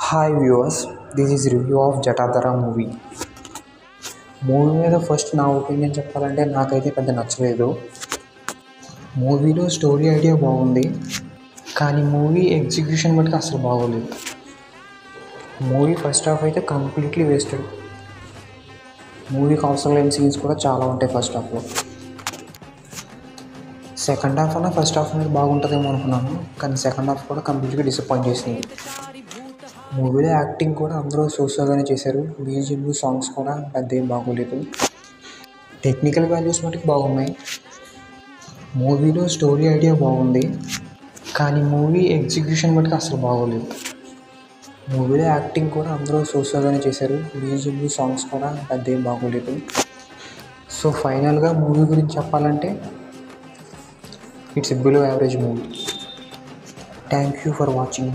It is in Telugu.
Hi viewers, this is review of Jatadhara movie. Movie మీద ఫస్ట్ నా ఒపీనియన్ చెప్పాలంటే నాకైతే పెద్ద నచ్చలేదు. మూవీలో స్టోరీ ఐడియా బాగుంది, కానీ మూవీ ఎగ్జిక్యూషన్ మటుకు అసలు బాగోలేదు. మూవీ ఫస్ట్ హాఫ్ అయితే కంప్లీట్లీ వేస్టెడ్. మూవీకి అవసరం లేని సీన్స్ కూడా చాలా ఉంటాయి ఫస్ట్ హాఫ్లో. సెకండ్ హాఫ్ అన్న ఫస్ట్ హాఫ్ అనేది బాగుంటుందేమో అనుకున్నాను, కానీ సెకండ్ హాఫ్ కూడా కంప్లీట్గా డిసప్పాయింట్ చేసింది. మూవీలో యాక్టింగ్ కూడా అందరూ సోషల్గానే చేశారు. బీజిఎంలు సాంగ్స్ కూడా పెద్ద ఏం బాగోలేదు. టెక్నికల్ వాల్యూస్ మటుకు బాగున్నాయి. మూవీలో స్టోరీ ఐడియా బాగుంది, కానీ మూవీ ఎగ్జిక్యూషన్ మటుకు అసలు బాగోలేదు. మూవీలో యాక్టింగ్ కూడా అందరూ సోషల్గానే చేశారు. బీజిఎంలు సాంగ్స్ కూడా పెద్ద ఏం బాగోలేదు. సో ఫైనల్గా మూవీ గురించి చెప్పాలంటే it's a below average movie. Thank you for watching.